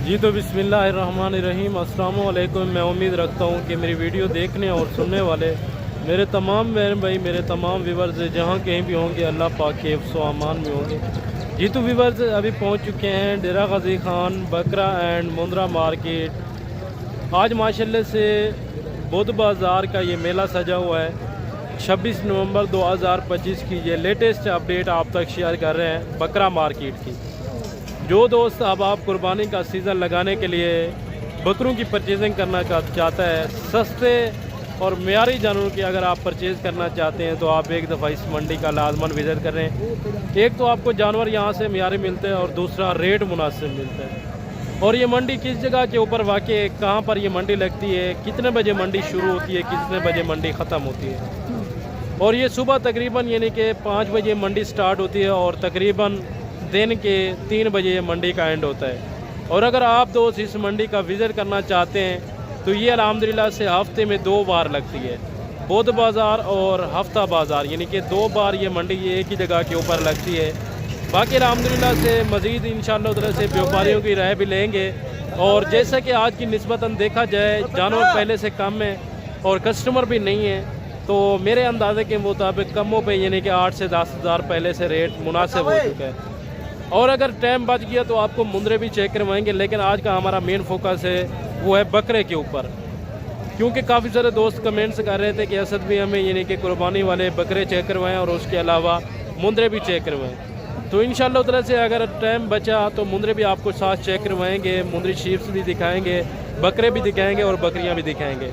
जी तो बिस्मिल्लाहिर्रहमानिर्रहीम अस्सलाम वालेकुम। मैं उम्मीद रखता हूँ कि मेरी वीडियो देखने और सुनने वाले मेरे तमाम बहन भाई, मेरे तमाम व्यूवर्स जहाँ कहीं भी होंगे अल्लाह पाक के हिफ्ज़ व अमान में होंगे। जी तो व्यूवर्स अभी पहुँच चुके हैं डेरा गाजी खान बकरा एंड मुंद्रा मार्केट। आज माशाल्लाह से बुध बाज़ार का ये मेला सजा हुआ है। 26 नवंबर 2025 की ये लेटेस्ट अपडेट आप तक शेयर कर रहे हैं बकरा मार्केट की। जो दोस्त अब आप कुर्बानी का सीज़न लगाने के लिए बकरों की परचेजिंग करना चाहता है, सस्ते और मेयारी जानवरों की अगर आप परचेज़ करना चाहते हैं तो आप एक दफ़ा इस मंडी का लाजमन विज़िट करें। एक तो आपको जानवर यहाँ से मेयारी मिलते हैं और दूसरा रेट मुनासिब मिलता है। और ये मंडी किस जगह के ऊपर वाक़ है, कहाँ पर ये मंडी लगती है, कितने बजे मंडी शुरू होती है, कितने बजे मंडी ख़त्म होती है। और ये सुबह तकरीबन यानी कि 5 बजे मंडी स्टार्ट होती है और तकरीबन दिन के 3 बजे ये मंडी का एंड होता है। और अगर आप दोस्त इस मंडी का विज़िट करना चाहते हैं तो ये अल्हम्दुलिल्लाह से हफ्ते में 2 बार लगती है, बुध बाज़ार और हफ्ता बाज़ार, यानी कि 2 बार ये मंडी एक ही जगह के ऊपर लगती है। बाकी अल्हम्दुलिल्लाह से मज़ीद इंशाअल्लाह ताला से व्यापारियों की राय भी लेंगे। और जैसा कि आज की निस्बतन देखा जाए जानवर पहले से कम है और कस्टमर भी नहीं है, तो मेरे अंदाजे के मुताबिक कमों पे यानी कि 8 से 10 हज़ार पहले से रेट मुनासिब हो चुका है। और अगर टाइम बच गया तो आपको मुंद्रे भी चेक करवाएंगे, लेकिन आज का हमारा मेन फोकस है वो है बकरे के ऊपर, क्योंकि काफ़ी सारे दोस्त कमेंट्स कर रहे थे कि असद भी हमें यानी कि कुर्बानी वाले बकरे चेक करवाएं और उसके अलावा मुंद्रे भी चेक करवाएं। तो इंशाअल्लाह ताला से अगर टाइम बचा तो मुंद्रे भी आपको साथ चेक करवाएंगे, मुंद्री शीप्स भी दिखाएंगे, बकरे भी दिखाएंगे और बकरियाँ भी दिखाएंगे।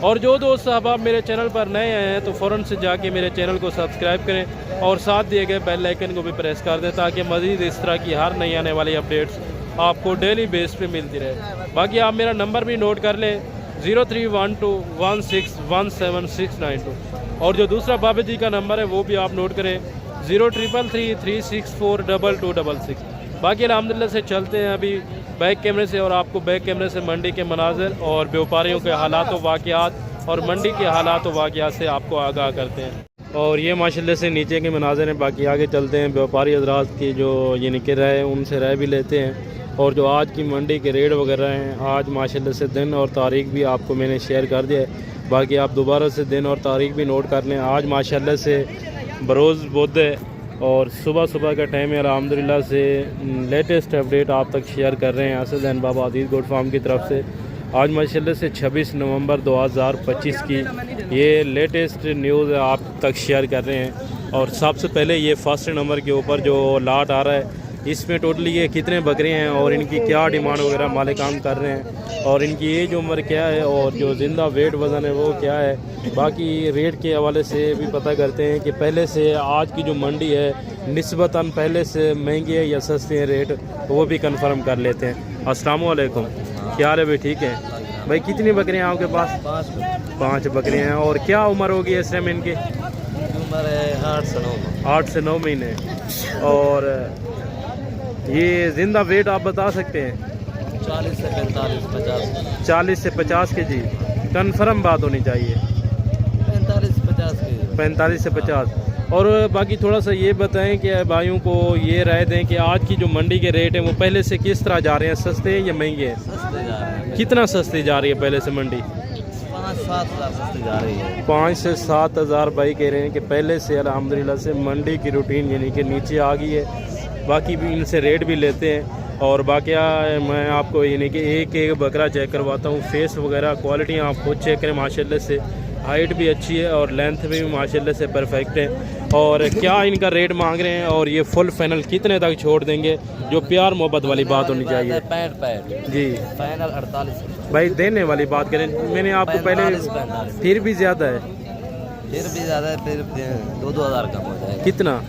और जो दोस्त साहब आप मेरे चैनल पर नए आए हैं तो फ़ौरन से जाके मेरे चैनल को सब्सक्राइब करें और साथ दिए गए बेल आइकन को भी प्रेस कर दें ताकि मज़ीद इस तरह की हर नई आने वाली अपडेट्स आपको डेली बेस पे मिलती रहे। बाकी आप मेरा नंबर भी नोट कर लें 031216179692। और जो दूसरा बाबा जी का नंबर है वो भी आप नोट करें 033336422266। बाकी अल्हम्दुलिल्लाह से चलते हैं अभी बैक कैमरे से और आपको बैक कैमरे से मंडी के मनाज़र और व्यापारियों के हालात व वाक़यात और मंडी के हालात व वाक़यात से आपको आगाह करते हैं। और ये माशाल्लाह से नीचे के मनाज़र हैं। बाकी आगे चलते हैं व्यापारी हज़रात की जो यानी कि राय उनसे राय भी लेते हैं और जो आज की मंडी के रेट वगैरह हैं। आज माशाल्लाह से दिन और तारीख भी आपको मैंने शेयर कर दिया है, बाकी आप दोबारा से दिन और तारीख भी नोट कर लें। आज माशाल्लाह से बरोज़ बुध है और सुबह सुबह का टाइम है। अल्हम्दुलिल्लाह से लेटेस्ट अपडेट आप तक शेयर कर रहे हैं Asad and Baba Aziz goat farm की तरफ से। आज माशाल्लाह से 26 नवंबर 2025 की ये लेटेस्ट न्यूज़ आप तक शेयर कर रहे हैं। और सबसे पहले ये फर्स्ट नंबर के ऊपर जो लाट आ रहा है इसमें टोटली ये कितने बकरे हैं और इनकी क्या डिमांड वगैरह मालिकान कर रहे हैं और इनकी एज उम्र क्या है और जो ज़िंदा वेट वज़न है वो क्या है। बाकी रेट के हवाले से भी पता करते हैं कि पहले से आज की जो मंडी है निस्बतन पहले से महंगे है या सस्ते हैं रेट, वो भी कंफर्म कर लेते हैं। अस्सलाम वालेकुम, क्या हाल है भाई? ठीक है भाई। कितनी बकरियाँ हैं आपके पास? 5 बकरियाँ हैं। और क्या उम्र होगी इस टाइम इनकी? उम्र है 8 से 9 महीने। और ये ज़िंदा वेट आप बता सकते हैं? 40 से 45 50 40 से 50 के जी कन्फर्म बात होनी चाहिए। 45 से 50। और बाकी थोड़ा सा ये बताएं कि भाइयों को ये राय दें कि आज की जो मंडी के रेट हैं वो पहले से किस तरह जा रहे हैं, सस्ते हैं या महंगे हैं? सस्ते जा रहे हैं। कितना सस्ती जा रही है पहले से मंडी? 5-7 हज़ार सस्ती जा रही है। 5 से 7 हज़ार भाई कह रहे हैं कि पहले से अल्हम्दुलिल्लाह से मंडी की रूटीन यानी कि नीचे आ गई है। बाकी भी इनसे रेट भी लेते हैं और बाकी मैं आपको यानी कि एक बकरा चेक करवाता हूँ। फेस वगैरह क्वालिटी आप खुद चेक करें। माशाल्लाह से हाइट भी अच्छी है और लेंथ भी माशाल्लाह से परफेक्ट है। और क्या इनका रेट मांग रहे हैं और ये फुल फाइनल कितने तक छोड़ देंगे? जो प्यार मोहब्बत वाली बात होनी चाहिए। 65 जी फाइनल 48 भाई, देने वाली बात करें। मैंने आपको पहले फिर भी ज़्यादा है, फिर 2 हज़ार कम हो जाएगा। कितना?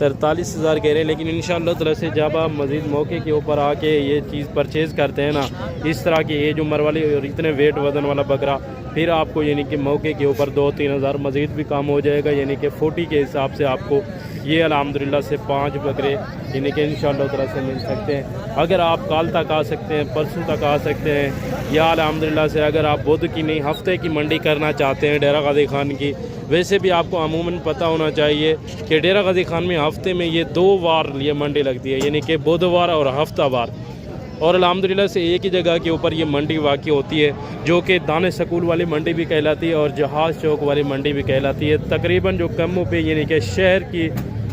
43 हज़ार कह रहे हैं। लेकिन इंशाअल्लाह ताला से जब आप मज़ीद मौके के ऊपर आके ये चीज़ परचेज़ करते हैं ना, इस तरह की एज उम्र वाली और इतने वेट वज़न वाला बकरा, फिर आपको यानी कि मौके के ऊपर 2-3 हज़ार मज़ीद भी कम हो जाएगा। यानी कि 40 के हिसाब से आपको ये अल्हम्दुलिल्लाह से 5 बकरे यानी कि इंशाअल्लाह ताला से मिल सकते हैं। अगर आप कल तक आ सकते हैं, परसों तक आ सकते हैं, या अल्हम्दुलिल्लाह से अगर आप बुध की नहीं हफ्ते की मंडी करना चाहते हैं डेरा गाजी खान की। वैसे भी आपको अमूमन पता होना चाहिए कि डेरा गाजी खान में हफ्ते में ये 2 बार ये मंडी लगती है, यानी कि बुधवार और हफ्तावार। और अल्हम्दुलिल्लाह से एक ही जगह के ऊपर ये मंडी वाक़ई होती है, जो कि दाने सकूल वाली मंडी भी कहलाती है और जहाज़ चौक वाली मंडी भी कहलाती है। तकरीबन जो कमों पे यानी कि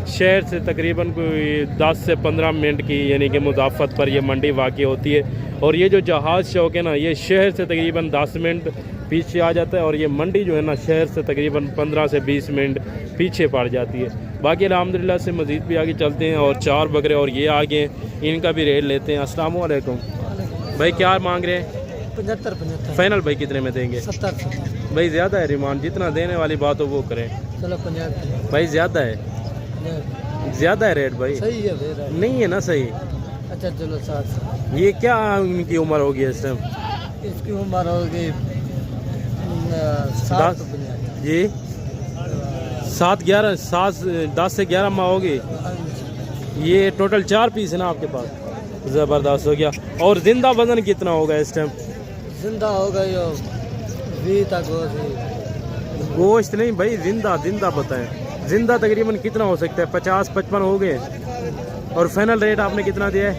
शहर से तकरीबन कोई 10 से 15 मिनट की यानी कि मुसाफत पर यह मंडी वाक़ई होती है। और ये जो जहाज़ चौक है ना, ये शहर से तकरीबन 10 मिनट पीछे आ जाता है और ये मंडी जो है ना शहर से तकरीबन 15 से 20 मिनट पीछे पड़ जाती है। बाकी अल्हम्दुलिल्लाह से मज़ीद भी आगे चलते हैं और 4 बकरे और ये आगे हैं, इनका भी रेट लेते हैं। अस्सलाम वालेकुम भाई, क्या मांग रहे हैं? 75 फाइनल भाई कितने में देंगे? 70 भाई ज़्यादा है डिमांड, जितना देने वाली बात हो वो करें। चलो 50 भाई ज़्यादा है रेट भाई, सही है फिर। नहीं है ना सही। अच्छा चलो 60। ये क्या इनकी उम्र होगी इस टाइम? इसकी उम्र होगी 10 जी 10 से 11 माह होगी। ये टोटल 4 पीस है ना आपके पास? ज़बरदस्त हो गया। और जिंदा वजन कितना होगा इस टाइम? जिंदा होगा यो 20 तक गोश्त नहीं भाई, जिंदा बताएं। जिंदा तकरीबन कितना हो सकता है? 50-55 हो गए। और फाइनल रेट आपने कितना दिया है?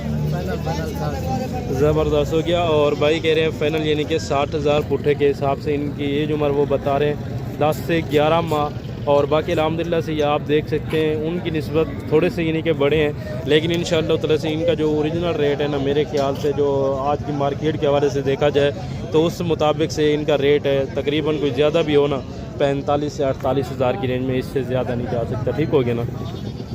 ज़बरदस्त हो गया। और भाई कह रहे हैं फाइनल यानी कि 60,000 पुट्ठे के हिसाब से इनकी एज उम्र वो बता रहे हैं 10 से 11 माह। और बाकी अल्हम्दुलिल्लाह से ये आप देख सकते हैं उनकी निस्बत थोड़े से यानी कि बड़े हैं, लेकिन इंशाअल्लाह ताला से इनका जो ओरिजिनल रेट है ना, मेरे ख्याल से जो आज की मार्केट के हवाले से देखा जाए तो उस मुताबिक से इनका रेट है तकरीबन कोई ज़्यादा भी हो ना 45 से 48 हज़ार की रेंज में, इससे ज़्यादा नहीं जा सकता। ठीक हो गया ना।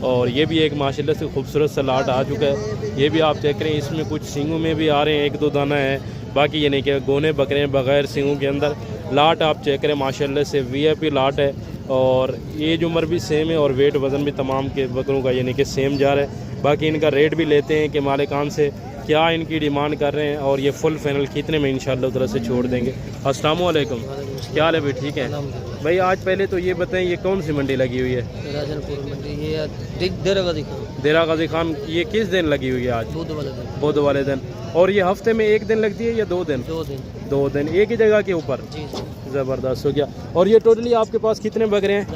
और ये भी एक माशाल्लाह से खूबसूरत सा लाट आ चुका है। ये भी आप चेक करें, इसमें कुछ सींगों में भी आ रहे हैं, 1-2 दाना है, बाकी ये नहीं कि गोने बकरे हैं बग़ैर सींगों के अंदर। लाट आप चेक करें माशाल्लाह से VIP लाट है और एज उम्र भी सेम है और वेट वज़न भी तमाम के बकरों का यानी कि सेम जा रहा है। बाकी इनका रेट भी लेते हैं कि मालिकान से क्या इनकी डिमांड कर रहे हैं और ये फुल फाइनल कितने में इंशाअल्लाह ताला से छोड़ देंगे। अस्सलाम वालेकुम, क्या हाल है भाई? ठीक है भाई। आज पहले तो ये बताएं ये कौन सी मंडी लगी हुई है? राजनपुर मंडी, ये देरा गाजी खान। ये किस दिन लगी हुई है? आज बुध वाले दिन। और ये हफ्ते में 1 दिन लगती है या 2 दिन? 2 दिन एक ही जगह के ऊपर। ज़बरदस्त हो गया। और ये टोटली आपके पास कितने बकरे हैं?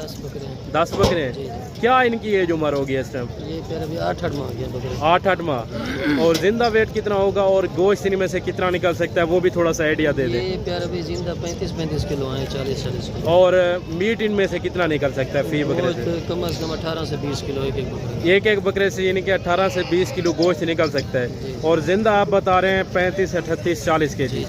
10 बकरे हैं। क्या इनकी एज उम्र होगी इस टाइम? ये फिर अभी 8-8 माह गया बकरे। 8-8 माह। और जिंदा वेट कितना होगा और गोश्त इनमें से कितना निकल सकता है वो भी थोड़ा सा आइडिया दे दें। ये प्यार अभी जिंदा 35-35 किलो आए, 40-40 किलो। और मीट इनमें से कितना निकल सकता है फी बकरे से? कम से कम 18 से 20 किलो एक बकरे से यानी कि 18 से 20 किलो गोश्त निकल सकता है। और जिंदा आप बता रहे हैं 35 38 40 के जी।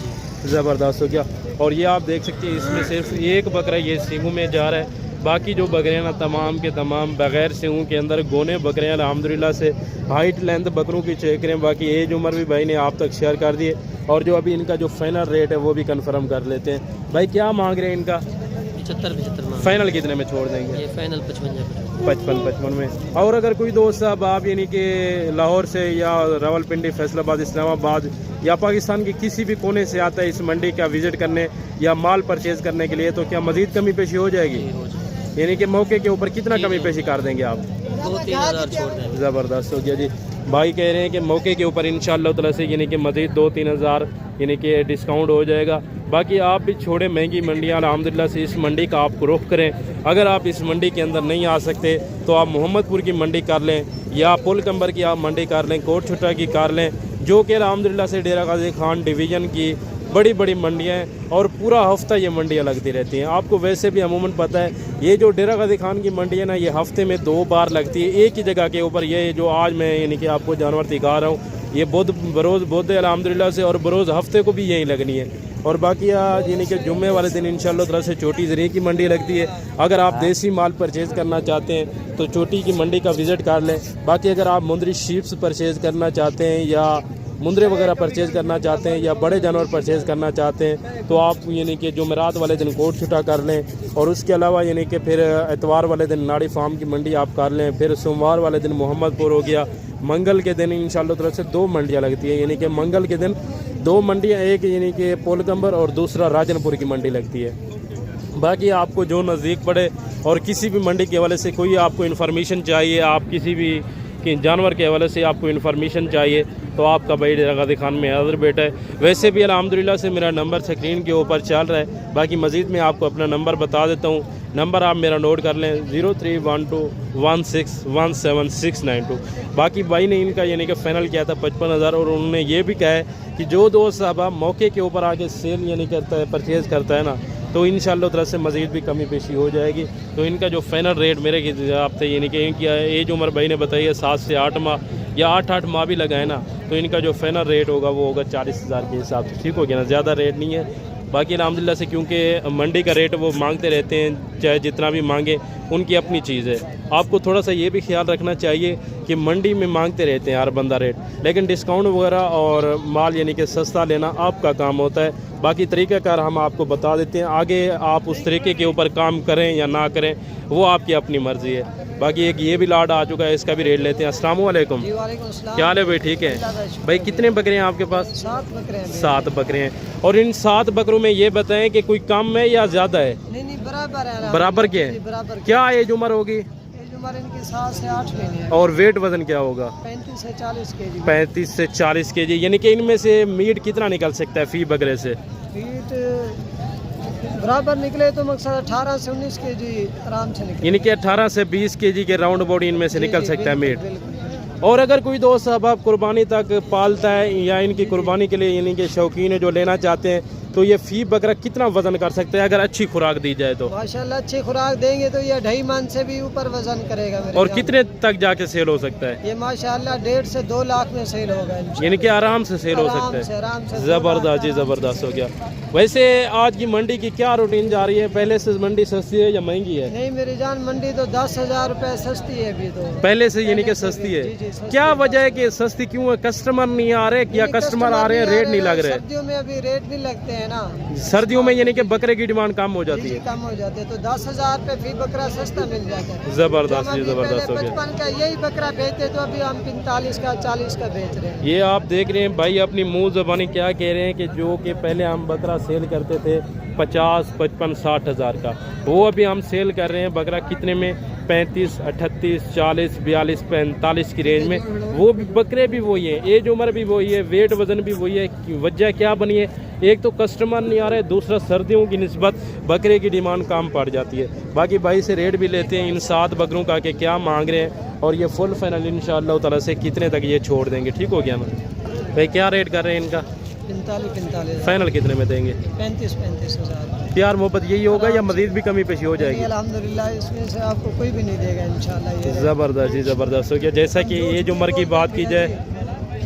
ज़बरदस्त हो गया। और ये आप देख सकते हैं इसमें सिर्फ एक बकरा ये सींगों में जा रहा है, बाकी जो बकरे हैं ना तमाम के तमाम बग़ैर सींगों के अंदर गोने बकरे हैं। अल्हम्दुलिल्लाह से हाइट लेंथ बकरों की चेक करें। बाकी एज उम्र भी भाई ने आप तक शेयर कर दिए। और जो अभी इनका जो फाइनल रेट है वो भी कंफर्म कर लेते हैं। भाई क्या मांग रहे हैं इनका? 75 फाइनल कितने में छोड़ देंगे? ये फाइनल 55 में। और अगर कोई दोस्त साहब आप यानी कि लाहौर से या रावलपिंडी, फैसलाबाद, इस्लामाबाद या पाकिस्तान के किसी भी कोने से आता है इस मंडी का विज़िट करने या माल परचेज़ करने के लिए, तो क्या मज़ीद कमी पेशी हो जाएगी? यानी कि मौके के ऊपर कितना कमी पेशी कर देंगे आप? 2-3 हज़ार छोड़ देंगे। ज़बरदस्त हो गया जी। भाई कह रहे हैं कि मौके के ऊपर इंशाअल्लाह ताला से यानी कि मज़ीद 2-3 हज़ार यानी कि डिस्काउंट हो जाएगा। बाकी आप भी छोड़े महंगी मंडियाँ, अल्हम्दुलिल्लाह से इस मंडी का आप रुख करें। अगर आप इस मंडी के अंदर नहीं आ सकते तो आप मोहम्मदपुर की मंडी कर लें या पुल कंबर की आप मंडी कर लें, कोट छुट्टा की कर लें, जो कि अल्हम्दुलिल्लाह से डेरा गाजी खान डिवीज़न की बड़ी मंडियाँ हैं और पूरा हफ्ता ये मंडियाँ लगती रहती हैं। आपको वैसे भी अमूमन पता है ये जो डेरा गाजी खान की मंडी है ना, ये हफ्ते में 2 बार लगती है एक ही जगह के ऊपर। ये जो आज मैं यानी कि आपको जानवर दिखा रहा हूँ ये बरोज़ बुध है अल्हम्दुलिल्लाह से, और बरोज़ हफ्ते को भी यही लगनी है। और बाकी आज यानी कि जुम्मे वाले दिन इंशाअल्लाह ताला से चोटी ज़रिए की मंडी लगती है। अगर आप देसी माल परचेज़ करना चाहते हैं तो चोटी की मंडी का विज़िट कर लें। बाकी अगर आप मुंदरी शीप्स परचेज़ करना चाहते हैं या मुंदरे वगैरह परचेज़ करना चाहते हैं या बड़े जानवर परचेज़ करना चाहते हैं तो आप यानी कि जुमेरात वाले दिन कोट छुटा कर लें। और उसके अलावा यानी कि फिर एतवार वाले दिन नाड़ी फार्म की मंडी आप कर लें। फिर सोमवार वाले दिन मोहम्मदपुर हो गया। मंगल के दिन इंशाअल्लाह ताला से 2 मंडियाँ लगती है, यानी कि मंगल के दिन 2 मंडियाँ, एक यानी कि पोलकंबर और दूसरा राजनपुर की मंडी लगती है। बाकी आपको जो नज़दीक पड़े और किसी भी मंडी के हवाले से कोई आपको इन्फॉर्मेशन चाहिए, आप किसी भी कि जानवर के हवाले से आपको इन्फॉर्मेशन चाहिए तो आपका भाई गाजी खान में हाजिर बैठा है। वैसे भी अल्हम्दुलिल्लाह से मेरा नंबर स्क्रीन के ऊपर चल रहा है। बाकी मज़ीद मैं आपको अपना नंबर बता देता हूँ। नंबर आप मेरा नोट कर लें 031216179692। बाकी भाई ने इनका यानी कि फ़ाइनल किया था 55,000 और उन्होंने ये भी कहा है कि जो दोस्त साहब मौके के ऊपर आके सेल यानी करता है, परचेज़ करता है ना, तो इंशाअल्लाह तरह से मज़ीद भी कमी पेशी हो जाएगी। तो इनका जो फ़ाइनल रेट मेरे हिसाब से यानी कि इनकी एज उम्र भाई ने बताई है 7 से 8 माह या 8 माह भी लगाए ना, तो इनका जो फ़ाइनल रेट होगा वो होगा 40,000 के हिसाब से। ठीक हो गया ना, ज़्यादा रेट नहीं है। बाकी अल्हम्दुलिल्लाह से क्योंकि मंडी का रेट वो मांगते रहते हैं, चाहे जितना भी मांगे उनकी अपनी चीज़ है। आपको थोड़ा सा ये भी ख्याल रखना चाहिए कि मंडी में मांगते रहते हैं हर बंदा रेट, लेकिन डिस्काउंट वगैरह और माल यानी कि सस्ता लेना आपका काम होता है। बाकी तरीक़ाकार हम आपको बता देते हैं, आगे आप उस तरीके के ऊपर काम करें या ना करें वो आपकी अपनी मर्ज़ी है। बाकी एक ये भी लाड आ चुका है, इसका भी रेट लेते हैं। अस्सलाम वालेकुम, क्या हाल है भाई? ठीक है भाई। कितने बकरे हैं आपके पास? 7 बकरे हैं। 7 बकरे हैं। और इन 7 बकरों में ये बताएं कि कोई कम है या ज़्यादा है? नहीं बराबर है। बराबर के हैं। बराबर। क्या एज उम्र होगी? एज उम्र इनकी 7 से 8 महीने है। और वेट वजन क्या होगा? 35 से 40 केजी। 35 से 40 केजी। यानी कि इनमें से मीट कितना निकल सकता है फी बकरे से? मीट बराबर निकले तो मकसद 18 से 19 केजी आराम से निकले। यानी कि 18 से 20 केजी के राउंड बॉडी इनमें से निकल सकता है मीट। बिल्कुल। और अगर कोई दोस्त साहब आप कुर्बानी तक पालता है या इनकी कुर्बानी के लिए यानी कि शौकीन है जो लेना चाहते हैं, तो ये फी बकरा कितना वजन कर सकते हैं अगर अच्छी खुराक दी जाए तो? माशाल्लाह अच्छी खुराक देंगे तो ये 2.5 मन से भी ऊपर वजन करेगा मेरे और ख्याल कितने तक जाके सेल हो सकता है? ये माशाल्लाह 1.5 से 2 लाख में सेल होगा। यानी कि आराम से सेल हो सकता है। आराम से ज़बरदस्त जी, ज़बरदस्त हो गया। वैसे आज की मंडी की क्या रूटीन जा रही है? पहले से मंडी सस्ती है या महंगी है? नहीं मेरी जान, मंडी तो 10,000 रुपए सस्ती है अभी तो। पहले से यानी कि सस्ती है। जी, सस्ती क्या वजह है कि सस्ती क्यों है? कस्टमर नहीं आ रहे या कस्टमर आ रहे हैं रेट नहीं लग रहे? सर्दियों में अभी रेट नहीं लगते हैं ना। सर्दियों में यानी कि बकरे की डिमांड कम हो जाती है। कम हो जाते हैं तो 10,000 पे फी बकरा सस्ता मिल जाता है। जबरदस्त जी, जबरदस्त हो गया। 55 का यही बकरा बेचते तो अभी हम 45 का 40 का बेच रहे हैं। ये आप देख रहे हैं भाई अपनी मुंह ज़बानी क्या कह रहे हैं कि जो कि पहले हम बकरा सेल करते थे 50, 55, 60 हज़ार का, वो अभी हम सेल कर रहे हैं बकरा कितने में? 35, 38, 40, 42, 45 की रेंज में। वो भी बकरे भी वही हैं, एज उम्र भी वही है, वेट वज़न भी वही है। वजह क्या बनी है? एक तो कस्टमर नहीं आ रहे, दूसरा सर्दियों की निस्बत बकरे की डिमांड कम पड़ जाती है। बाकी भाई से रेट भी लेते हैं इन 7 बकरों का कि क्या मांग रहे हैं और ये फुल फाइनल इंशाअल्लाह ताला से कितने तक ये छोड़ देंगे। ठीक हो गया ना भाई? क्या रेट कर रहे हैं इनका? 45 फाइनल कितने में देंगे? 35 हज़ार। प्यार मोहब्बत यही होगा या मजीद भी कमी पेशी हो जाएगी? अल्हम्दुलिल्लाह इसमें से आपको कोई भी नहीं देगा इंशाल्लाह। ये ज़बरदस्त जी, ज़बरदस्त हो गया। जैसा कि एज उम्र की बात की जाए,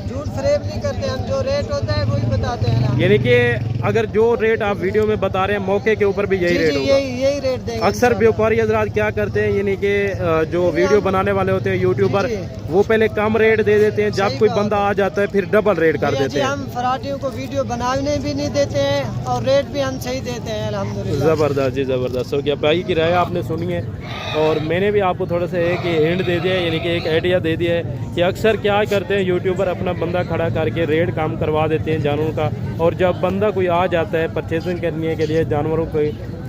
झूठ फ्रेम नहीं करते हम, जो रेट होता है वही बताते हैं ना। यानी कि अगर जो रेट आप वीडियो में बता रहे हैं मौके के ऊपर भी यही रेट होगा। यही रेट देंगे। अक्सर व्यापारी हजरात क्या करते हैं, यानी कि जो वीडियो बनाने वाले होते हैं यूट्यूबर, वो पहले कम रेट दे देते हैं, जब कोई बंदा आ जाता है फिर डबल रेट कर देते हैं। हम फराटियों को वीडियो बनाने भी नहीं देते हैं और रेट भी हम सही देते हैं अल्हम्दुलिल्लाह। ज़बरदस्त जी, ज़बरदस्त हो गया। भाई की राय आपने सुनी है और मैंने भी आपको थोड़ा सा एक हिंट दे दिया है, यानी कि एक आइडिया दे दिया है कि अक्सर क्या करते हैं यूट्यूबर अपना बंदा खड़ा करके रेट कम करवा देते हैं जानवरों का, और जब बंदा कोई आ जाता है परचेजिंग करने के लिए जानवरों को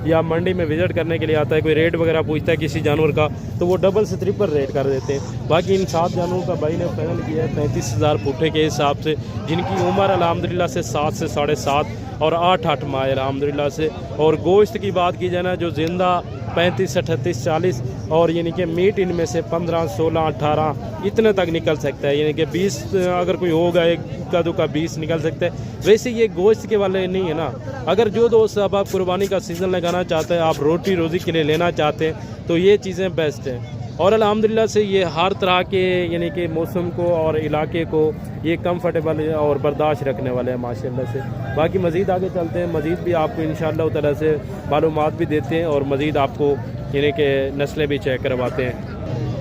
या मंडी में विज़िट करने के लिए आता है, कोई रेट वगैरह पूछता है किसी जानवर का, तो वो डबल से ट्रिपल रेट कर देते हैं। बाकी इन 7 जानवरों का भाई ने फाइनल किया है 35,000 पुट्ठे के हिसाब से, जिनकी उम्र अल्हम्दुलिल्लाह से 7 से 7.5 और 8 माह अल्हम्दुलिल्लाह से। और गोश्त की बात की जाए ना, जो ज़िंदा 35, 38, 40 और यानी कि मीट इनमें से 15, 16, 18 इतने तक निकल सकता है। यानी कि 20 अगर कोई होगा एक का दो का 20 निकल सकता है। वैसे ये गोश्त के वाले नहीं है ना। अगर जो दोस्त अब आप कुर्बानी का सीज़न लगाना चाहते हैं, आप रोटी रोज़ी के लिए लेना चाहते हैं, तो ये चीज़ें बेस्ट हैं। और अल्हम्दुलिल्लाह से ये हर तरह के यानी कि मौसम को और इलाके को ये कंफर्टेबल और बर्दाश्त रखने वाले हैं माशाल्लाह से। बाकी मज़ीद आगे चलते हैं, मज़ीद भी आपको इंशाअल्लाह ताला से मालूमात भी देते हैं और मज़ीद आपको यानी कि नस्लें भी चेक करवाते हैं।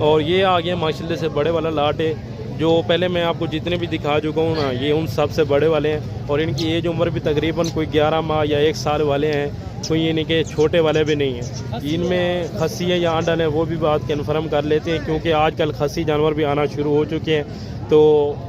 और ये आ गया माशाल्लाह से बड़े वाला लाट है, जो पहले मैं आपको जितने भी दिखा चुका हूँ ना, ये उन सबसे बड़े वाले हैं और इनकी एज उम्र भी तकरीबन कोई 11 माह या 1 साल वाले हैं। कोई यानी कि छोटे वाले भी नहीं है। इनमें खस्सी है या आंडल है वो भी बात कन्फर्म कर लेते हैं, क्योंकि आजकल खस्सी जानवर भी आना शुरू हो चुके हैं, तो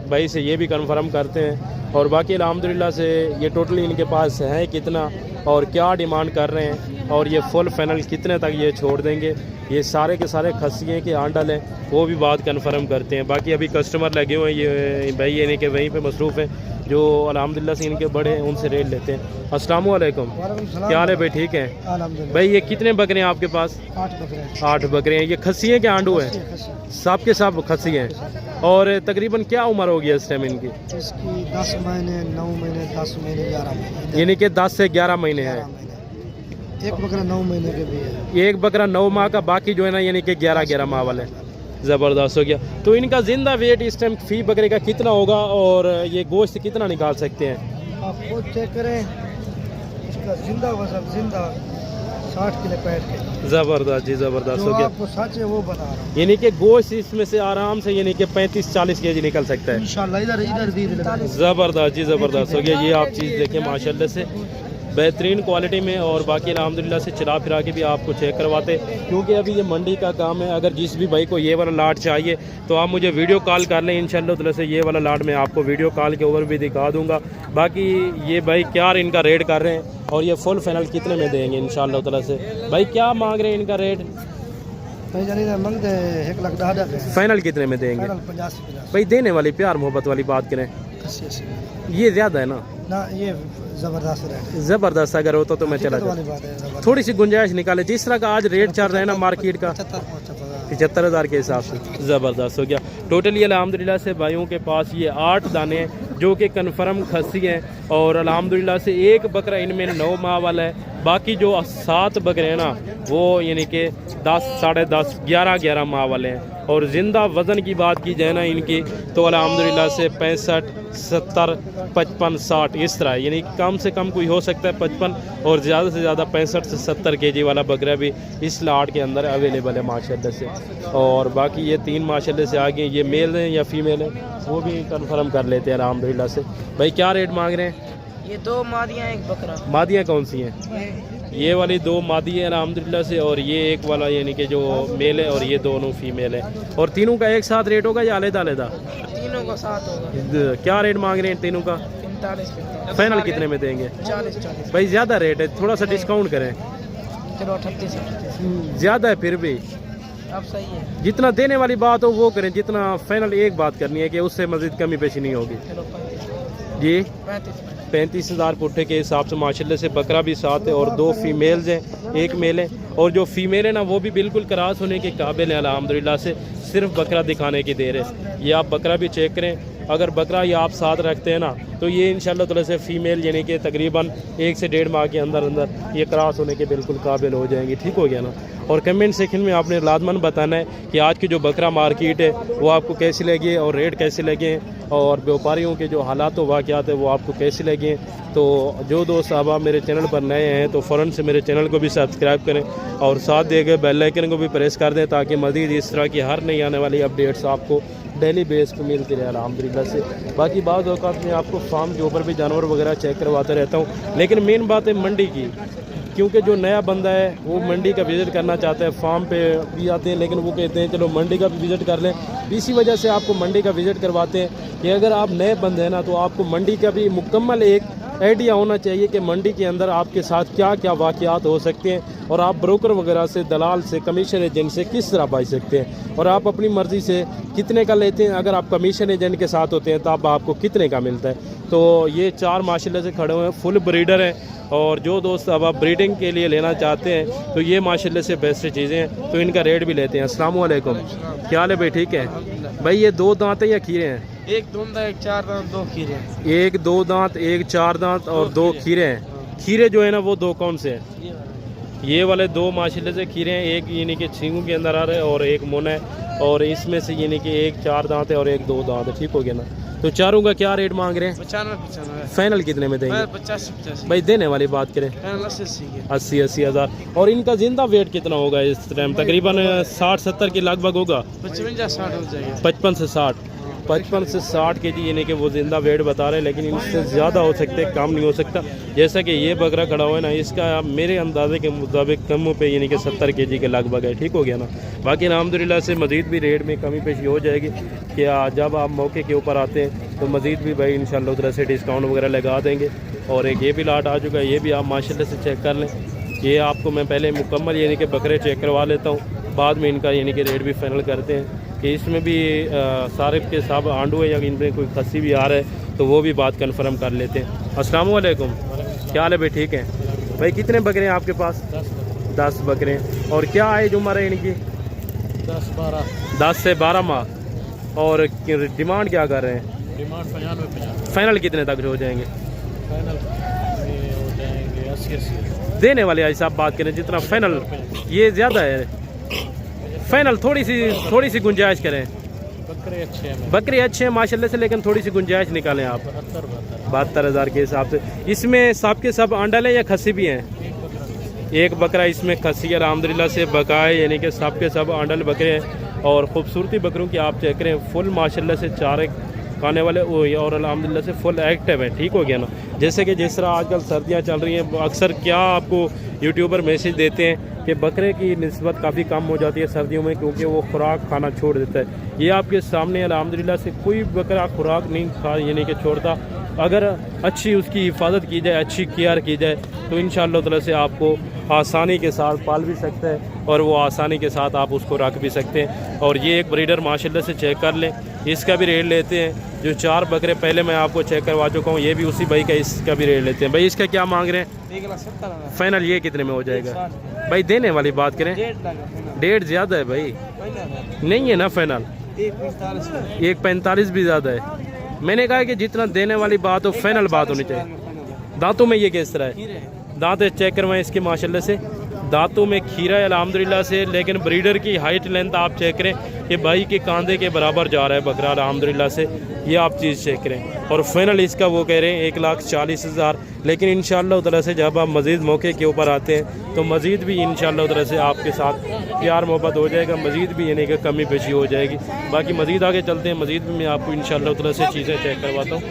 भाई से ये भी कन्फर्म करते हैं। और बाकी अल्हम्दुलिल्लाह से ये टोटली इनके पास है कितना और क्या डिमांड कर रहे हैं और ये फुल फाइनल कितने तक ये छोड़ देंगे, ये सारे के सारे खस्सी हैं कि आंडल हैं वो भी बात कन्फर्म करते हैं। बाकी अभी कस्टमर लगे हुए हैं, ये भाई यानी कि वहीं पे मसरूफ़ हैं जो अल्हम्दुलिल्लाह से इनके बड़े हैं, उनसे रेट लेते हैं। अस्सलाम वालेकुम, क्या हाल है भाई? ठीक है भाई। ये कितने बकरे हैं आपके पास? 8 बकरे हैं। ये खस्सी हैं कि आंडू हैं? सब के सब खस्सी हैं। और तकरीबन क्या उम्र होगी इस टाइम इनकी? इसकी 10 महीने 9 महीने 10 महीने 11 महीने, यानी कि 10 से 11 महीने हैं। एक बकरा 9 महीने के भी है। एक बकरा 9 माह का, बाकी जो है ना यानी कि 11 माह वाले। ज़बरदस्त हो गया। तो इनका जिंदा वेट इस टाइम फी बकरे का कितना होगा और ये गोश्त कितना निकाल सकते हैं? आप खुद चेक करें, इसका जिंदा वजन जिंदा 60 किलो 65 के। ज़बरदस्त जी, ज़बरदस्त हो गया। आपको सच है वो बता रहा हूँ, यानी कि गोश्त इसमें से आराम से यानी कि 35-40 केजी निकल सकता है इंशाल्लाह। इधर इधर भी ज़बरदस्त जी, ज़बरदस्त हो गया। ये आप चीज़ देखें माशाल्लाह से बेहतरीन क्वालिटी में। और बाकी अल्हम्दुलिल्लाह से चला फिरा के भी आपको चेक करवाते, क्योंकि अभी ये मंडी का काम है। अगर जिस भी भाई को ये वाला लाट चाहिए तो आप मुझे वीडियो कॉल कर लें, इंशाल्लाह ताला से ये वाला लाट मैं आपको वीडियो कॉल के ऊपर भी दिखा दूंगा। बाकी ये भाई क्या इनका रेट कर रहे हैं और ये फुल फाइनल कितने में देंगे इंशाल्लाह ताला से? भाई क्या मांग रहे हैं इनका रेट? मंगते 1,10,000 फाइनल कितने में देंगे? 50 भाई देने वाली प्यार मोहब्बत वाली बात करें, ये ज़्यादा है ना? ये जबरदस्त रेट, ज़बरदस्त अगर होता तो मैं चला वाली जाता। बात है। थोड़ी सी गुंजाइश निकाले, जिस तरह का आज रेट चल रहा है ना मार्केट का 75,000 के हिसाब से। ज़बरदस्त हो गया। टोटली अल्हम्दुलिल्लाह से भाइयों के पास ये 8 दाने हैं जो कि कन्फर्म खस्सी हैं, और अल्हम्दुलिल्लाह से एक बकरा इनमें 9 माह वाला है। बाकी जो 7 बकरे हैं ना वो यानी कि 10, साढ़े 10, 11 माह वाले हैं। और ज़िंदा वज़न की बात की जाए ना इनकी तो अल्हम्दुलिल्लाह से 65, 70, 55, 60 इस तरह, यानी कम से कम कोई हो सकता है 55 और ज़्यादा से ज़्यादा 65 से 70 केजी वाला बकरा भी इस लाट के अंदर अवेलेबल है माशाल्लाह से। और बाकी ये 3 माशाल्लाह से आगे ये मेल हैं या फीमेल हैं वो भी कंफर्म कर लेते हैं अल्हम्दुलिल्लाह से। भाई क्या रेट मांग रहे हैं? ये 2 मादियाँ एक बकरा। मादियाँ कौन सी हैं? ये वाली 2 मादी है अल्हम्दुलिल्लाह से, और ये एक वाला यानी कि जो मेल है और ये दोनों फीमेल है। और तीनों का एक साथ रेट होगा या अलग-अलग? तीनों का साथ होगा। क्या रेट मांग रहे हैं तीनों का? 45। फाइनल कितने में देंगे? 40। भाई ज़्यादा रेट है, थोड़ा सा डिस्काउंट करें। चलो 38। ज़्यादा है फिर भी, अब सही है। जितना देने वाली बात हो वो करें, जितना फाइनल एक बात करनी है कि उससे मज़ीद कमी पेशी नहीं होगी। चलो जी 35,000 पुट्ठे के हिसाब से माशाल्लाह से बकरा भी साथ है और 2 फीमेल्स हैं, एक मेल है। और जो फीमेल है ना वो भी बिल्कुल क्रॉस होने के काबिल है अल्हम्दुलिल्लाह से, सिर्फ बकरा दिखाने की देर है। ये आप बकरा भी चेक करें, अगर बकरा ये आप साथ रखते हैं ना तो ये इंशाल्लाह ताला से फ़ीमेल यानी कि तकरीबन 1 से 1.5 माह के अंदर अंदर ये क्रॉस होने के बिल्कुल काबिल हो जाएंगी। ठीक हो गया ना? और कमेंट सेक्शन में आपने लाजमन बताना है कि आज की जो बकरा मार्केट है वो आपको कैसी लगी और रेट कैसे लगे, और व्यापारियों के जो हालात व वाक़यात है वो आपको कैसे लगे। तो जो दोस्त अब आप मेरे चैनल पर नए हैं तो फ़ौरन से मेरे चैनल को भी सब्सक्राइब करें और साथ दिए गए बेल आइकन को भी प्रेस कर दें, ताकि मज़ीद इस तरह की हर नई आने वाली अपडेट्स आपको डेली बेस पे मिलती रहे अल्हम्दुलिल्लाह से। बाकी बाज़ औक़ात मैं आपको फार्म के ऊपर भी जानवर वगैरह चेक करवाते रहता हूँ, लेकिन मेन बात है मंडी की, क्योंकि जो नया बंदा है वो मंडी का विज़िट करना चाहता है। फार्म पे भी आते हैं लेकिन वो कहते हैं चलो मंडी का भी विज़िट कर लें। इसी वजह से आपको मंडी का विज़िट करवाते हैं कि अगर आप नए बंदे हैं ना तो आपको मंडी का भी मुकम्मल एक आइडिया होना चाहिए कि मंडी के अंदर आपके साथ क्या क्या वाक़यात हो सकते हैं, और आप ब्रोकर वगैरह से, दलाल से, कमीशन एजेंट से किस तरह बच सकते हैं, और आप अपनी मर्ज़ी से कितने का लेते हैं। अगर आप कमीशन एजेंट के साथ होते हैं तब आपको कितने का मिलता है। तो ये 4 माशाल्लाह से खड़े हुए हैं, फुल ब्रीडर हैं। और जो दोस्त अब आप ब्रीडिंग के लिए लेना चाहते हैं तो ये माशाल्लाह से बेस्ट चीज़ें हैं, तो इनका रेट भी लेते हैं। अस्सलाम वालेकुम, क्या हाल है भाई? ठीक है भाई। ये 2 दांत है या खीरे हैं? एक 2 दांत, एक 4 दांत, 2 खीरे। एक 2 दांत, एक 4 दांत और 2 खीरे हैं। खीरे जो है ना वो 2 कौन से हैं? ये वाले 2 माशाल्लाह से खीरे हैं, एक यानी कि छींगू के अंदर आ रहा है और एक मुन है, और इसमें से यानी कि एक 4 दांत है और एक 2 दांत है। ठीक हो गया ना? तो चारों का क्या रेट मांग रहे हैं? 95। फाइनल कितने में देंगे? 85। भाई देने वाली बात करें 80 हज़ार। और इनका जिंदा वेट कितना होगा इस टाइम? तकरीबन 60-70 के लगभग होगा। 55-60 हो जाएगा। 55 से 60। 55 से 60 kg यानी कि वो ज़िंदा वेट बता रहे हैं, लेकिन इससे ज़्यादा हो सकते हैं, कम नहीं हो सकता। जैसा कि ये बकरा खड़ा हुआ है ना, इसका मेरे अंदाजे के मुताबिक कम पे यानी कि 70 kg के लगभग है। ठीक हो गया ना। बाकी अल्हम्दुलिल्लाह से मज़ीद भी रेट में कमी पेशी हो जाएगी कि जब आप मौके के ऊपर आते हैं तो मज़ीद भी भाई इंशाअल्लाह उधर से डिस्काउंट वगैरह लगा देंगे। और एक ये भी लाट आ चुका है, ये भी आप माशाल्लाह से चेक कर लें। ये आपको मैं पहले मुकम्मल यानी कि बकरे चेक करवा लेता हूँ, बाद में इनका यानी कि रेट भी फाइनल करते हैं कि इसमें भी सारे के सब आंडू है या इनमें कोई खस्सी भी आ रहा है, तो वो भी बात कन्फर्म कर लेते हैं। अस्सलाम वालेकुम, क्या हाल है भाई? ठीक है भाई। कितने बकरे हैं आपके पास? 10 बकरे हैं। और क्या एज उम्र है इनकी? 10 से 12 माह। और डिमांड क्या कर रहे हैं? डिमांड 95। फाइनल कितने तक हो जाएंगे? फाइनल हो जाएंगे 80। देने वाले भाई साहब बात करें जितना फाइनल, ये ज़्यादा है। फाइनल थोड़ी सी गुंजाइश करें। बकरे अच्छे हैं, बकरे अच्छे हैं माशाल्लाह से, लेकिन थोड़ी सी गुंजाइश निकालें आप। 72,000 के हिसाब से। इसमें सब के सब आंडल है या खस्सी भी हैं? एक बकरा इसमें खस्सी है अल्हम्दुलिल्लाह से, बकाए यानी कि सब के सब आंडल बकरे हैं। और ख़ूबसूरती बकरों की आप चेक करें, फुल माशाल्लाह से चारे खाने वाले और अल्हम्दुलिल्लाह से फुल एक्टिव है। ठीक हो गया ना। जैसे कि जिस तरह आजकल सर्दियाँ चल रही हैं, अक्सर क्या आपको यूट्यूबर मैसेज देते हैं कि बकरे की निस्बत काफ़ी कम हो जाती है सर्दियों में, क्योंकि वो खुराक खाना छोड़ देता है। ये आपके सामने अल्हम्दुलिल्लाह से कोई बकरा खुराक नहीं खा यानी कि छोड़ता। अगर अच्छी उसकी हिफाजत की जाए, अच्छी केयर की जाए, तो इंशाअल्लाह ताला से आपको आसानी के साथ पाल भी सकते हैं और वो आसानी के साथ आप उसको रख भी सकते हैं। और ये एक ब्रीडर माशाल्लाह से चेक कर लें, इसका भी रेट लेते हैं। जो 4 बकरे पहले मैं आपको चेक करवा चुका हूँ, ये भी उसी भाई का, इसका भी रेट लेते हैं। भाई इसका क्या मांग रहे हैं? 1,70,000 फाइनल ये कितने में हो जाएगा? भाई देने वाली बात करें, 1.5 ज़्यादा है भाई, नहीं है ना फाइनल? 1.45 भी ज़्यादा है। मैंने कहा कि जितना देने वाली बात हो फाइनल बात होनी चाहिए। दांतों में ये किस तरह है? दांत चेक करवाएं इसके माशाल्लाह से, दांतों में खीरा है अल्हम्दुलिल्लाह से। लेकिन ब्रीडर की हाइट लेंथ आप चेक करें कि भाई के कांधे के बराबर जा रहा है बकरा अल्हम्दुलिल्लाह से, ये आप चीज़ चेक करें। और फाइनल इसका वो कह रहे हैं 1,40,000। लेकिन इंशाअल्लाह ताला से जब आप मज़ीद मौके के ऊपर आते हैं तो मज़ीद भी इंशाअल्लाह ताला से आपके साथ प्यार मोहब्बत हो जाएगा, मज़ीद भी यानी कि कमी पेशी हो जाएगी। बाकी मज़ीद आगे चलते हैं, मज़ीद भी मैं आपको इंशाअल्लाह ताला से चीज़ें चेक करवाता हूँ।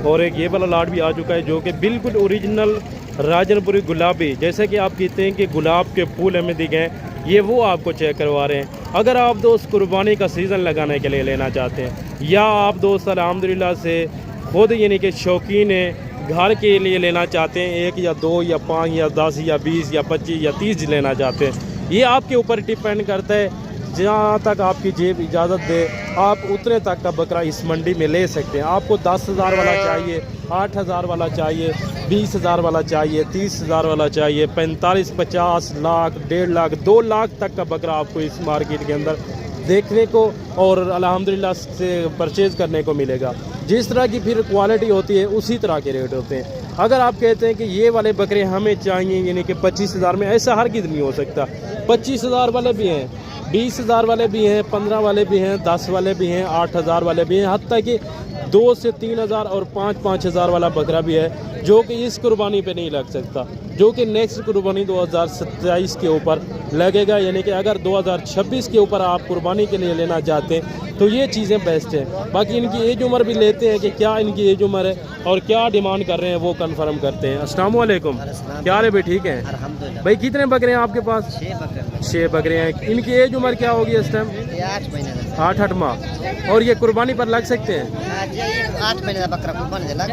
और एक ये वाला लाट भी आ चुका है जो कि बिल्कुल ओरिजिनल राजनपुरी गुलाबी, जैसे कि आप कहते हैं कि गुलाब के फूल हमें दिखे हैं, ये वो आपको चेक करवा रहे हैं। अगर आप दोस्त कुर्बानी का सीज़न लगाने के लिए लेना चाहते हैं, या आप दोस्त अल्हम्दुलिल्लाह से खुद यानी कि शौकीन है घर के लिए लेना चाहते हैं, 1 या 2 या 5 या 10 या 20 या 25 या 30 लेना चाहते हैं, ये आपके ऊपर डिपेंड करता है। जहाँ तक आपकी जेब इजाज़त दे आप उतने तक का बकरा इस मंडी में ले सकते हैं। आपको 10,000 वाला चाहिए, 8,000 वाला चाहिए, 20,000 वाला चाहिए, 30,000 वाला चाहिए, 45, 50 लाख, 1.5 लाख, 2 लाख तक का बकरा आपको इस मार्केट के अंदर देखने को और अल्हम्दुलिल्लाह से परचेज़ करने को मिलेगा। जिस तरह की फिर क्वालिटी होती है उसी तरह के रेट होते हैं। अगर आप कहते हैं कि ये वाले बकरे हमें चाहिए यानी कि 25,000 में, ऐसा हर किसी नहीं हो सकता। 25,000 वाले भी हैं, 20,000 वाले भी हैं, 15 वाले भी हैं, 10 वाले भी हैं, 8,000 वाले भी हैं, हत्ता कि 2 से 3,000 और 5,000 वाला बकरा भी है जो कि इस कुर्बानी पे नहीं लग सकता, जो कि नेक्स्ट कुर्बानी 2027 के ऊपर लगेगा। यानी कि अगर 2026 के ऊपर आप कुर्बानी के लिए लेना चाहते हैं तो ये चीज़ें बेस्ट हैं। बाकी इनकी एज उम्र भी लेते हैं कि क्या इनकी एज उम्र है और क्या डिमांड कर रहे हैं वो कंफर्म करते हैं। अस्सलाम वालेकुम, क्या हाल है भाई? ठीक है भाई। कितने बकरे हैं आपके पास? 6 बकरे हैं। इनकी एज उम्र क्या होगी इस टाइम? 8 महीने 8 माह। और ये कुर्बानी पर लग सकते हैं? 8 महीने का बकरा कुर्बानी लग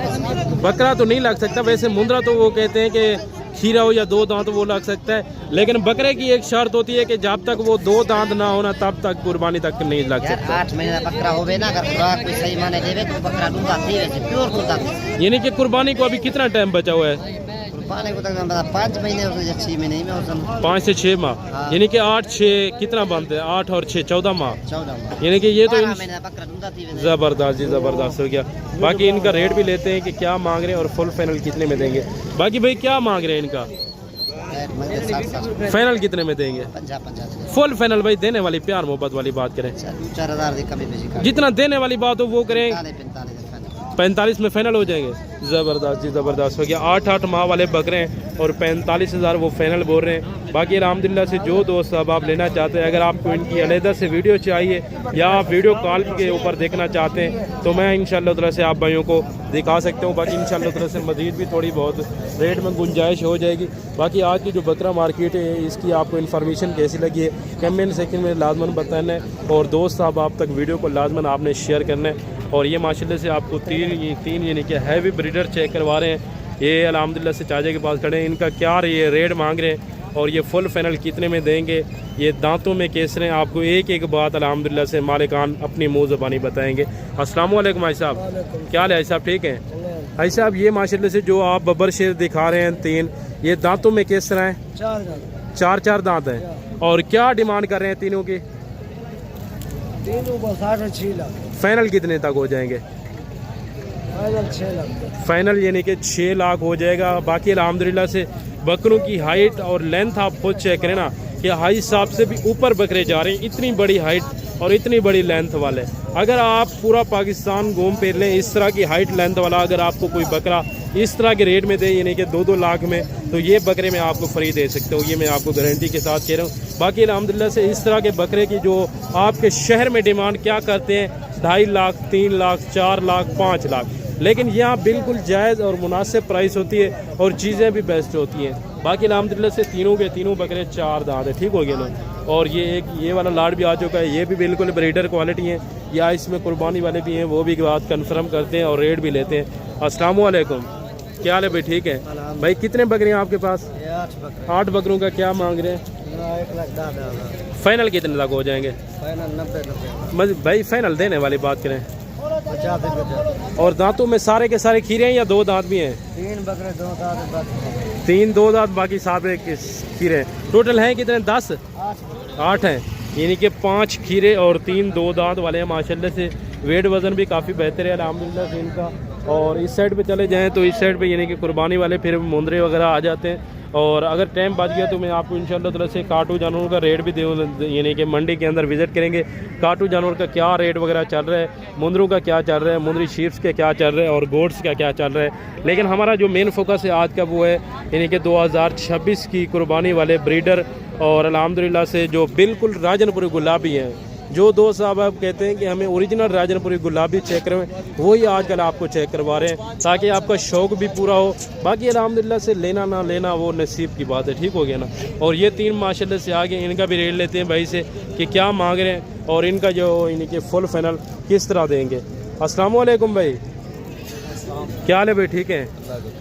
बकरा तो नहीं लग सकता। वैसे मुंद्रा तो वो कहते हैं कि खीरा हो या 2 दांत वो लग सकता है, लेकिन बकरे की एक शर्त होती है कि जब तक वो 2 दांत ना होना तब तक कुर्बानी तक नहीं लग सकता। 8 महीने का बकरा होवे ना, अगर खुराक कोई सही माने देवे तो बकरा दूधा थी वैसे प्योर दूधा। यानी कि कुर्बानी को अभी कितना टाइम बचा हुआ है? कुर्बानी को तक 5 महीने और 6 महीने में, और 5 से 6 माह। यानी कि 8 6 कितना बनते हैं? 8 और 6 14 माह। 14 माह। यानी कि ये तो महीने का बकरा दूधा थी वैसे। ज़बरदस्त जी, ज़बरदस्त हो गया। बाकी इनका रेट भी लेते हैं कि क्या मांग रहे हैं और फुल फाइनल कितने में देंगे। बाकी भाई क्या मांग रहे हैं इनका? फाइनल कितने में देंगे? 50 फुल फाइनल भाई देने वाली प्यार मोहब्बत वाली बात करें, 4,000 कमी बेची जितना देने वाली बात हो वो करें। 45 में फ़ाइनल हो जाएंगे। ज़बरदस्त जी, ज़बरदस्त हो गया। 8 माह वाले बकरे हैं और 45,000 वो फ़ाइनल बोल रहे हैं। बाकी अल्हम्दुलिल्लाह से जो दोस्त अब आप लेना चाहते हैं, अगर आपको इनकी अलहदा से वीडियो चाहिए या आप वीडियो कॉल के ऊपर देखना चाहते हैं तो मैं इंशाअल्लाह ताला से आप भाइयों को दिखा सकता हूँ। बाकी इंशाअल्लाह ताला से मज़ीद भी थोड़ी बहुत रेट में गुंजाइश हो जाएगी। बाकी आज की जो बकरा मार्केट है इसकी आपको इन्फॉर्मेशन कैसी लगी है कमेंट सेक्शन में लाजमन बताना है, और दोस्त साहब आप तक वीडियो को लाजमन आपने शेयर करना है। और ये माशाल्लाह से आपको तीन यानी कि हैवी ब्रीडर चेक करवा रहे हैं। ये अल्हम्दुलिल्लाह से चाचा के पास खड़े हैं। इनका क्या ये रेट मांग रहे हैं और ये फुल फाइनल कितने में देंगे, ये दांतों में कैसे हैं, आपको एक एक बात अल्हम्दुलिल्लाह से मालिकान अपनी मुँह ज़बानी बताएंगे। अस्सलाम वालेकुम भाई साहब, क्या हाल है भाई साहब, ठीक हैं भाई साहब? ये माशाल्लाह से जो आप बब्बर शेर दिखा रहे हैं 3, ये दांतों में किस तरह हैं? 4 दांत हैं। और क्या डिमांड कर रहे हैं तीनों की? तीनों को 6 लाख। फाइनल कितने तक हो जाएंगे? फाइनल 6 लाख। फाइनल यानी कि 6 लाख हो जाएगा। बाकी अल्हम्दुलिल्लाह से बकरों की हाइट और लेंथ आप खुद चेक करें ना कि हाई हिसाब से भी ऊपर बकरे जा रहे हैं। इतनी बड़ी हाइट और इतनी बड़ी लेंथ वाले, अगर आप पूरा पाकिस्तान घूम फिर लें इस तरह की हाइट लेंथ वाला अगर आपको कोई बकरा इस तरह के रेट में दे यानी कि 2-2 लाख में, तो ये बकरे मैं आपको फ्री दे सकता हूँ। ये मैं आपको गारंटी के साथ कह रहा हूँ। बाकी अल्हम्दुलिल्लाह से इस तरह के बकरे की जो आपके शहर में डिमांड क्या करते हैं 2.5 लाख, 3 लाख, 4 लाख, 5 लाख, लेकिन यहाँ बिल्कुल जायज़ और मुनासिब प्राइस होती है और चीज़ें भी बेस्ट होती हैं। बाकी अल्हम्दुलिल्लाह से तीनों के तीनों बकरे 4 दांत है, ठीक हो गए ना। और ये एक ये वाला लाट भी आ चुका है, ये भी बिल्कुल ब्रीडर क्वालिटी है, या इसमें कुर्बानी वाले भी हैं, वो भी बात कंफर्म करते हैं और रेट भी लेते हैं। अस्सलाम वालेकुम, क्या हाल है भाई, ठीक है भाई? कितने बकरे हैं आपके पास? 8 बकरों का क्या मांग रहे हैं? 1,10,000। फाइनल कितने तक हो जाएंगे? फाइनल 90। भाई फाइनल देने वाली बात करें। 50। और दांतों में सारे के सारे खीरे हैं या 2 दांत भी हैं? 3 बकरे 2 दांत। 3 2 दांत, बाकी 7 खीरे हैं। टोटल हैं कितने? 10 8 हैं, यानी कि 5 खीरे और 3 2 दांत वाले हैं। माशाल्लाह से वेट वज़न भी काफ़ी बेहतर है अल्हम्दुलिल्लाह से इनका। और इस साइड पे चले जाएं तो इस साइड पे यानी कि कुर्बानी वाले फिर मुंदरे वगैरह आ जाते हैं। और अगर टाइम बच गया तो मैं आपको इंशाअल्लाह ताला से काटू जानवरों का रेट भी दूँ, यानी कि मंडी के अंदर विज़िट करेंगे। काटू जानवर का क्या रेट वगैरह चल रहा है, मुंदरों का क्या चल रहा है, मुंदरी शीप्स के क्या चल रहा है और गोट्स का क्या चल रहा है। लेकिन हमारा जो मेन फोकस है आज का वो है यानी कि 2026 की कुर्बानी वाले ब्रीडर, और अल्हम्दुलिल्लाह से जो बिल्कुल राजनपुरी गुलाबी हैं। जो दोस्त साहब आप कहते हैं कि हमें ओरिजिनल राजनपुरी गुलाबी चेक करवाएं, वही आजकल आपको चेक करवा रहे हैं ताकि आपका शौक़ भी पूरा हो। बाकी अल्हम्दुलिल्लाह से लेना ना लेना वो नसीब की बात है, ठीक हो गया ना। और ये 3 माशाल्लाह से आगे इनका भी रेट लेते हैं भाई से कि क्या मांग रहे हैं और इनका जो इनके फुल फाइनल किस तरह देंगे। अस्सलाम वालेकुम भाई, क्या हाल है भाई, ठीक है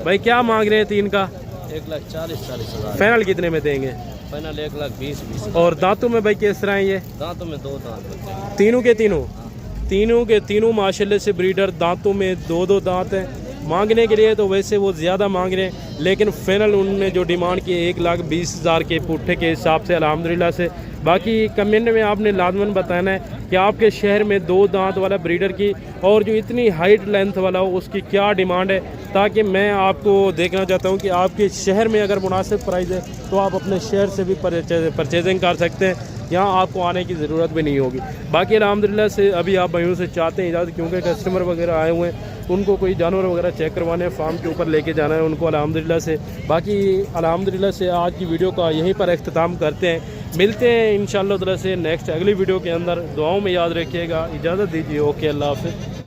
भाई? क्या मांग रहे हैं 3 का? 1,40,000। फाइनल कितने में देंगे? फाइनल 1,20,000। और दांतों में भाई किस तरह है ये? दांतों में 2 दांत। तीनों के तीनों माशाल्लाह से ब्रीडर दांतों में 2-2 दांत हैं। मांगने के लिए तो वैसे वो ज़्यादा मांग रहे हैं, लेकिन फाइनल उन्होंने जो डिमांड की 1,20,000 के पुट्ठे के हिसाब से अल्हम्दुलिल्लाह से। बाकी कमेंट में आपने लाजमन बताना है कि आपके शहर में 2 दांत वाला ब्रीडर की और जो इतनी हाइट लेंथ वाला हो उसकी क्या डिमांड है, ताकि मैं आपको देखना चाहता हूं कि आपके शहर में अगर मुनासिब प्राइस है तो आप अपने शहर से भी परचेजिंग कर सकते हैं, यहाँ आपको आने की ज़रूरत भी नहीं होगी। बाकी अल्हम्दुलिल्लाह से अभी आप भाइयों से चाहते हैं इजाज़त, क्योंकि कस्टमर वगैरह आए हुए हैं, उनको कोई जानवर वगैरह चेक करवाने फार्म के ऊपर लेके जाना है उनको अल्हम्दुलिल्लाह से। बाकी अल्हम्दुलिल्लाह से आज की वीडियो का यहीं पर अख्ताम करते हैं। मिलते हैं इंशाअल्लाह ताला से नेक्स्ट अगली वीडियो के अंदर। दुआओं में याद रखिएगा, इजाज़त दीजिए, ओके, अल्लाह हाफ़िज़।